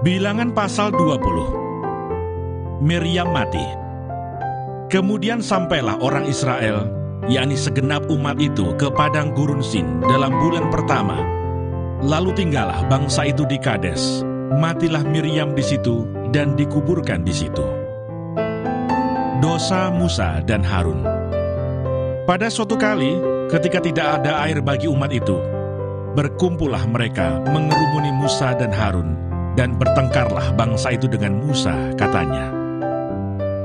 Bilangan pasal 20. Miriam mati. Kemudian sampailah orang Israel, yakni segenap umat itu, ke padang gurun Sin dalam bulan pertama. Lalu tinggallah bangsa itu di Kades. Matilah Miriam di situ dan dikuburkan di situ. Dosa Musa dan Harun. Pada suatu kali, ketika tidak ada air bagi umat itu, berkumpullah mereka mengerumuni Musa dan Harun, dan bertengkarlah bangsa itu dengan Musa, katanya,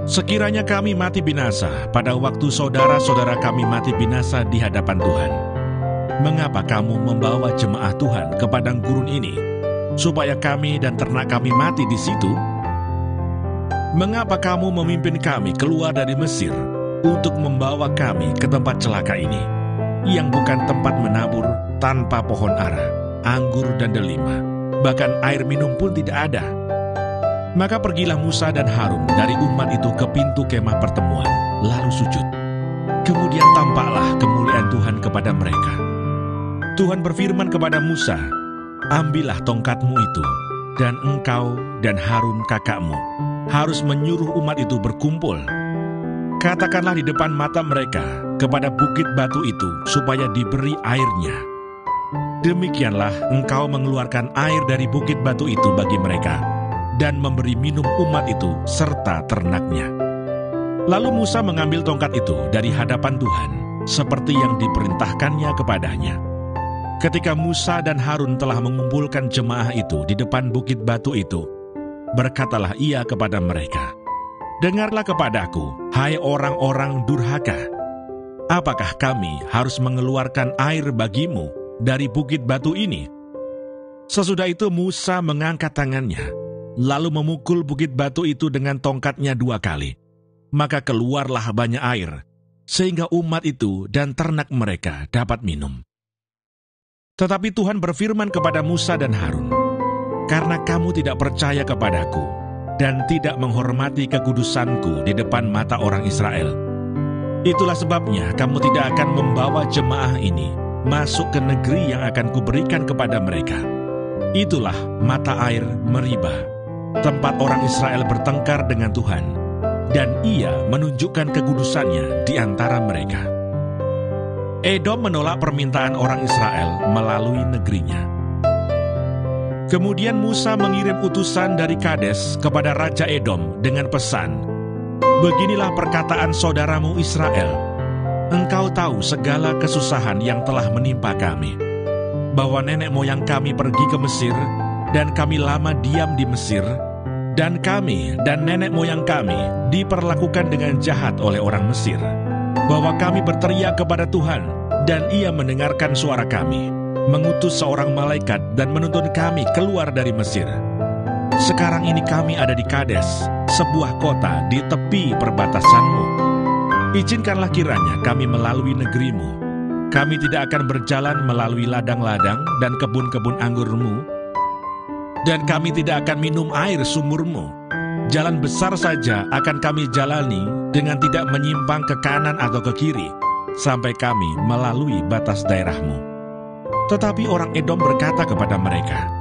"Sekiranya kami mati binasa pada waktu saudara-saudara kami mati binasa di hadapan Tuhan, mengapa kamu membawa jemaah Tuhan ke padang gurun ini, supaya kami dan ternak kami mati di situ? Mengapa kamu memimpin kami keluar dari Mesir untuk membawa kami ke tempat celaka ini, yang bukan tempat menabur, tanpa pohon ara, anggur dan delima, bahkan air minum pun tidak ada?" Maka pergilah Musa dan Harun dari umat itu ke pintu kemah pertemuan, lalu sujud. Kemudian tampaklah kemuliaan Tuhan kepada mereka. Tuhan berfirman kepada Musa, "Ambillah tongkatmu itu, dan engkau dan Harun kakakmu harus menyuruh umat itu berkumpul. Katakanlah di depan mata mereka kepada bukit batu itu supaya diberi airnya. Demikianlah engkau mengeluarkan air dari bukit batu itu bagi mereka, dan memberi minum umat itu serta ternaknya." Lalu Musa mengambil tongkat itu dari hadapan Tuhan, seperti yang diperintahkannya kepadanya. Ketika Musa dan Harun telah mengumpulkan jemaah itu di depan bukit batu itu, berkatalah ia kepada mereka, "Dengarlah kepadaku, hai orang-orang durhaka. Apakah kami harus mengeluarkan air bagimu dari bukit batu ini?" Sesudah itu Musa mengangkat tangannya, lalu memukul bukit batu itu dengan tongkatnya 2 kali. Maka keluarlah banyak air, sehingga umat itu dan ternak mereka dapat minum. Tetapi Tuhan berfirman kepada Musa dan Harun, "Karena kamu tidak percaya kepadaku, dan tidak menghormati kekudusanku di depan mata orang Israel, itulah sebabnya kamu tidak akan membawa jemaah ini masuk ke negeri yang akan kuberikan kepada mereka. Itulah mata air Meribah, tempat orang Israel bertengkar dengan Tuhan, dan ia menunjukkan kekudusannya di antara mereka." Edom menolak permintaan orang Israel melalui negerinya. Kemudian Musa mengirim utusan dari Kades kepada Raja Edom dengan pesan, "Beginilah perkataan saudaramu Israel. Engkau tahu segala kesusahan yang telah menimpa kami, bahwa nenek moyang kami pergi ke Mesir, dan kami lama diam di Mesir, dan kami dan nenek moyang kami diperlakukan dengan jahat oleh orang Mesir, bahwa kami berteriak kepada Tuhan, dan ia mendengarkan suara kami, mengutus seorang malaikat dan menuntun kami keluar dari Mesir. Sekarang ini kami ada di Kades, sebuah kota di tepi perbatasanmu. Izinkanlah kiranya kami melalui negerimu. Kami tidak akan berjalan melalui ladang-ladang dan kebun-kebun anggurmu, dan kami tidak akan minum air sumurmu. Jalan besar saja akan kami jalani dengan tidak menyimpang ke kanan atau ke kiri, sampai kami melalui batas daerahmu." Tetapi orang Edom berkata kepada mereka,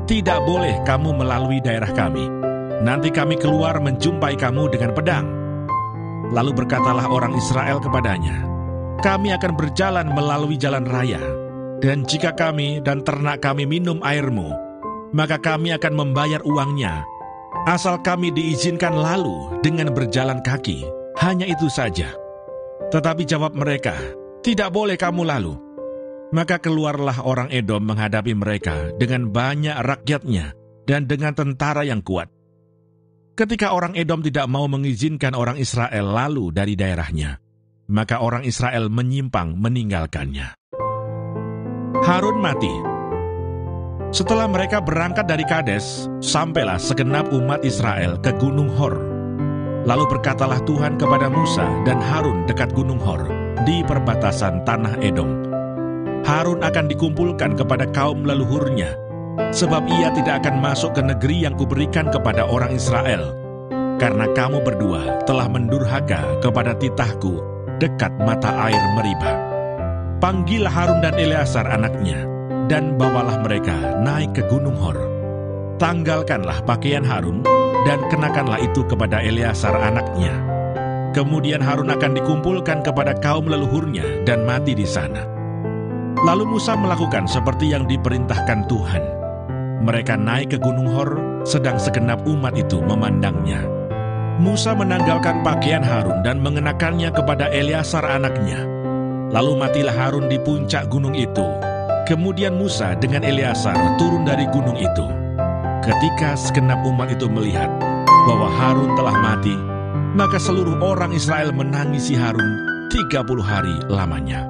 "Tidak boleh kamu melalui daerah kami. Nanti kami keluar menjumpai kamu dengan pedang." Lalu berkatalah orang Israel kepadanya, "Kami akan berjalan melalui jalan raya, dan jika kami dan ternak kami minum airmu, maka kami akan membayar uangnya, asal kami diizinkan lalu dengan berjalan kaki, hanya itu saja." Tetapi jawab mereka, "Tidak boleh kamu lalu." Maka keluarlah orang Edom menghadapi mereka dengan banyak rakyatnya dan dengan tentara yang kuat. Ketika orang Edom tidak mau mengizinkan orang Israel lalu dari daerahnya, maka orang Israel menyimpang meninggalkannya. Harun mati. Setelah mereka berangkat dari Kades, sampailah segenap umat Israel ke Gunung Hor. Lalu berkatalah Tuhan kepada Musa dan Harun dekat Gunung Hor, di perbatasan tanah Edom, "Harun akan dikumpulkan kepada kaum leluhurnya, sebab ia tidak akan masuk ke negeri yang kuberikan kepada orang Israel, karena kamu berdua telah mendurhaka kepada titahku dekat mata air Meribah. Panggillah Harun dan Eleazar anaknya, dan bawalah mereka naik ke Gunung Hor. tanggalkanlah pakaian Harun dan kenakanlah itu kepada Eleazar anaknya. Kemudian Harun akan dikumpulkan kepada kaum leluhurnya dan mati di sana. Lalu Musa melakukan seperti yang diperintahkan Tuhan. Mereka naik ke Gunung Hor, sedang segenap umat itu memandangnya. Musa menanggalkan pakaian Harun dan mengenakannya kepada Eleazar anaknya. Lalu matilah Harun di puncak gunung itu. Kemudian Musa dengan Eleazar turun dari gunung itu. Ketika segenap umat itu melihat bahwa Harun telah mati, maka seluruh orang Israel menangisi Harun 30 hari lamanya.